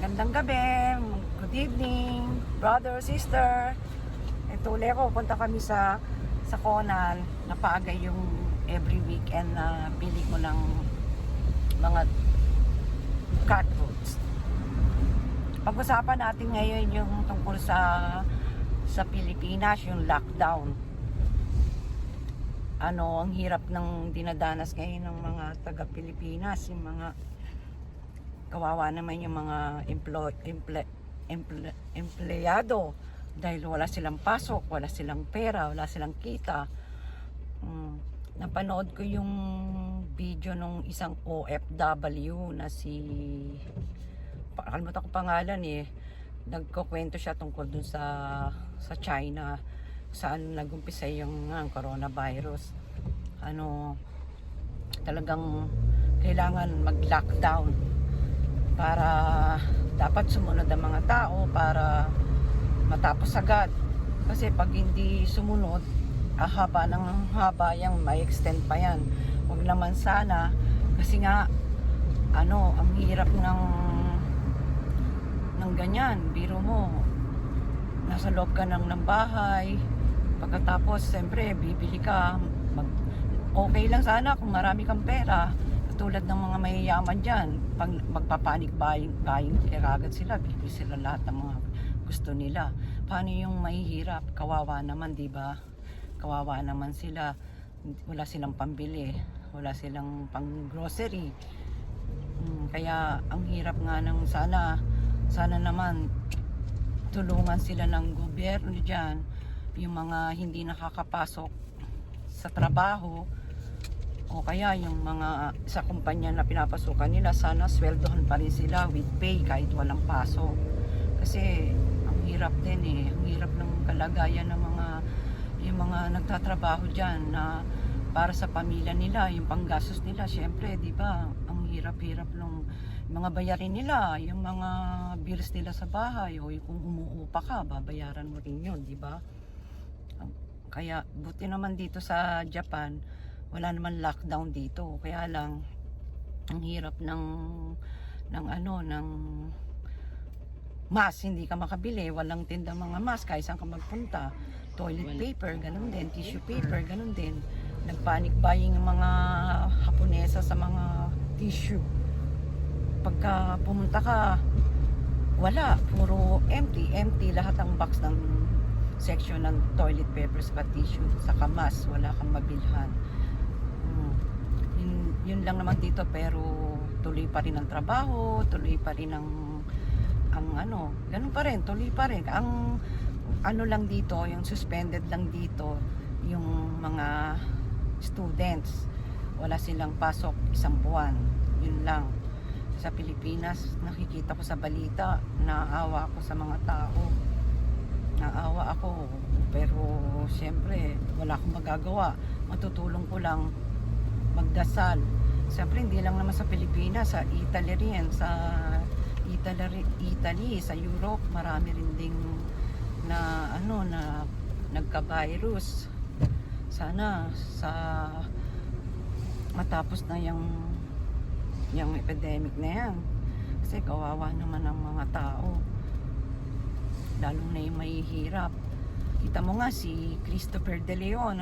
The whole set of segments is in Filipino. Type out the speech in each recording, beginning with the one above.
Magandang gabi, good evening, brother, sister. Ito ulit ako, punta kami sa Conan. Napaaga yung every weekend na bili ko ng mga cat foods. Pag-usapan natin ngayon yung tungkol sa Pilipinas, yung lockdown. Ang hirap ng dinadanas ngayon ng mga taga-Pilipinas, yung mga kawawa naman yung mga empleyado dahil wala silang pasok, wala silang pera, wala silang kita. Napanood ko yung video ng isang OFW na nakalimutan ko pangalan nagkukwento siya tungkol dun sa China, saan nagumpisa yung coronavirus. Talagang kailangan mag-lockdown para dapat sumunod ang mga tao para matapos agad. Kasi pag hindi sumunod, haba ng haba yang may extend pa yan. Huwag naman sana, kasi nga ang hirap ng ganyan. Biro mo, nasa loob ka ng bahay, pagkatapos siyempre bibili ka, okay lang sana kung marami kang pera. Tulad ng mga mayayaman dyan, pag magpapanik buying kagad sila, bibili sila lahat ng mga gusto nila. Paano yung mahihirap? Kawawa naman, di ba? Kawawa naman sila. Wala silang pambili, wala silang pang grocery. Kaya ang hirap nga ng sana naman tulungan sila ng gobyerno dyan, yung mga hindi nakakapasok sa trabaho, o kaya yung mga sa kumpanya na pinapasukan nila, sana sweldohan pa rin sila with pay kahit walang pasok. Kasi ang hirap din ang hirap ng kalagayan ng yung mga nagtatrabaho diyan na para sa pamilya nila, yung panggastos nila, syempre, di ba? Ang hirap-hirap ng mga bayarin nila, yung mga bills nila sa bahay, o kung umuupa ka, babayaran mo rin yun, di ba? Kaya buti naman dito sa Japan, wala naman lockdown dito. Kaya lang ang hirap ng mask, hindi ka makabili, walang tinda mga mask kahit saan ka magpunta. Toilet paper, ganun din, tissue paper, ganun din. Nagpanic buying yung mga Haponesa sa mga tissue. Pagka pumunta ka, wala, puro empty lahat ang box ng section ng toilet paper sa tissue, sa mask, wala kang mabilhan. Yun lang naman dito, pero tuloy pa rin ang trabaho, tuloy pa rin ang ganun pa rin, tuloy pa rin. Ang lang dito, yung suspended lang dito, yung mga students, wala silang pasok isang buwan. Yun lang. Sa Pilipinas, nakikita ko sa balita, naawa ako sa mga tao. Naawa ako, pero siyempre, wala akong magagawa. Matutulong ko lang magdasal. Siyempre, hindi lang naman sa Pilipinas, sa Italy rin, sa Italy, sa Europe, marami rin ding na nagka-virus. Sana matapos na yung epidemic na yan. Kasi kawawa naman ang mga tao. Lalo na yung mahihirap. Kita mo nga si Christopher De Leon,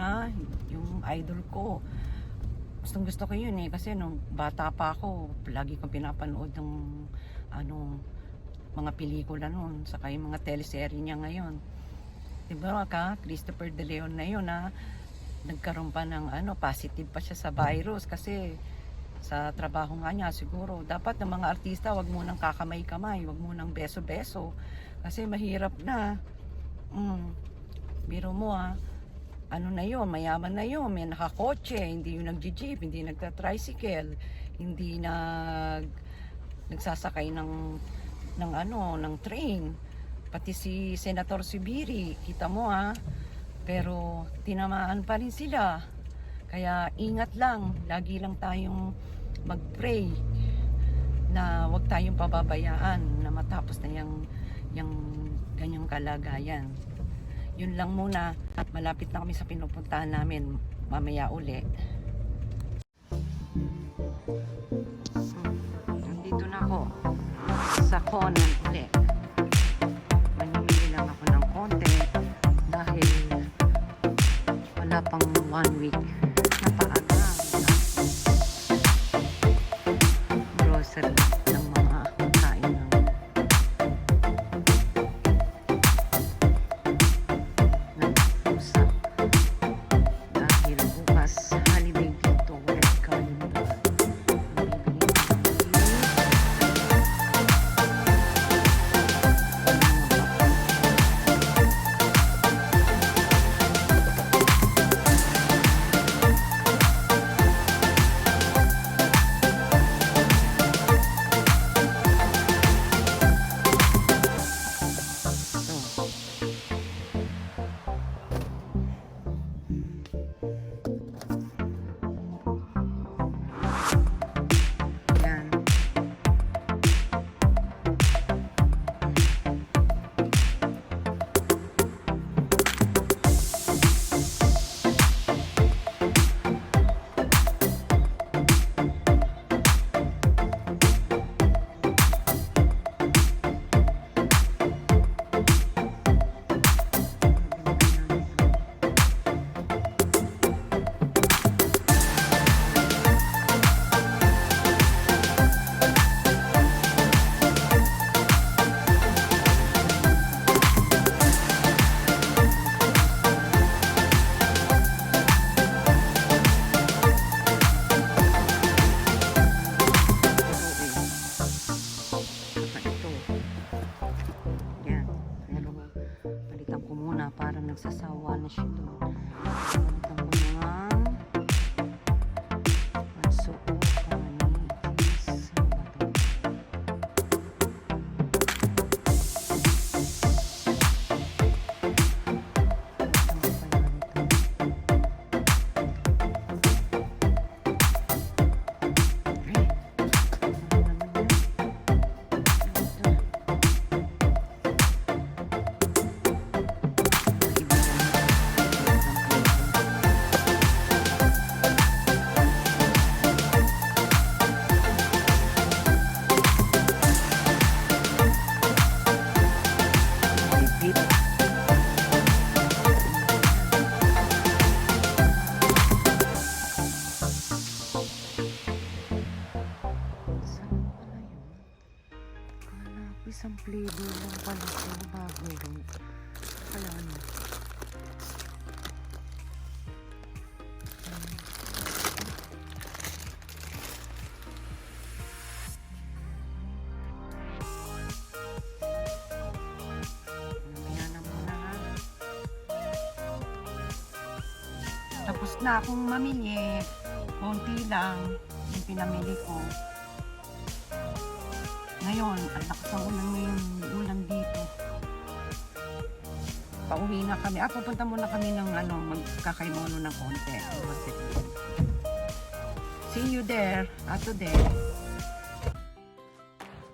yung idol ko. Gusto ko yun kasi nung bata pa ako, lagi kong pinapanood ng mga pelikula noon, saka yung mga teleserye niya ngayon. Diba Christopher De Leon na yun nagkaroon pa ng positive pa siya sa virus kasi sa trabaho nga niya siguro. Dapat ng mga artista, wag mo nang kakamay-kamay, wag mo nang beso-beso kasi mahirap na. Biro mo na yun, mayaman na yun, may nakakotse, hindi yung nagji-jeep, hindi nagta-tricycle, hindi nagsasakay ng train. Pati si Senator Subiri, kita mo pero tinamaan pa rin sila. Kaya ingat lang, lagi lang tayong mag-pray na wag tayong pababayaan na matapos na yung ganyang kalagayan. Yun lang muna. Malapit na kami sa pinupuntahan namin. Mamaya uli. Nandito na ako. sa Conan ulit. Manimili lang ako ng konti dahil wala pang 1 week. Napaaga grocery ng mga kain ng pusa dahil bukas holiday dito, red calendar. Parang nagsasawa na siya doon. Palitan ko ng panso o kanis. Ano ba ito? Isang flavor lang pala siya bago rin. Kaya ano. Mamaya na muna ha. Tapos na akong mamili. Konti lang yung pinamili ko. Ngayon, ang lakas ng ulan ngayon, ulan dito. Pauwi na kami. Pupunta muna kami ng magkakaimono ng konti. See you there. Today.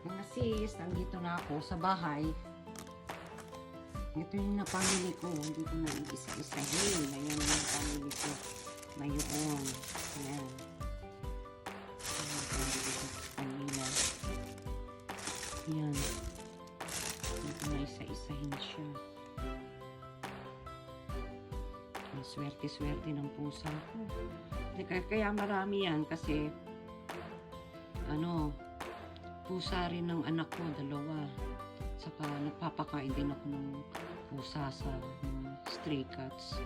Mga sis, nandito na ako sa bahay. Ito yung napamili ko. Hindi ko na isa-isahin. Ayan yung napamili ko. Ngayon. Ayan. Yan. Ito na isa-isahin siya. Ang swerte-swerte ng pusa ko. Kaya marami yan kasi pusa rin ng anak ko, 2. Saka nagpapakain din ako ng pusa sa stray cats.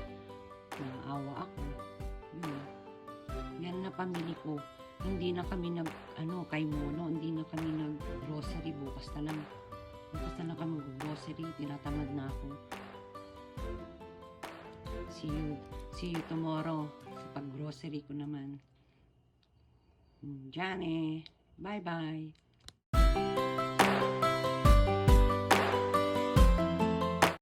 Naawa ako. Yun. Yan na pamili ko. Hindi na kami kaimono, hindi na kami nag-grocery. Bukas na lang kami grocery. Tinatamad na ako. See you tomorrow sa pag-grocery ko naman. Diyan eh. Bye-bye.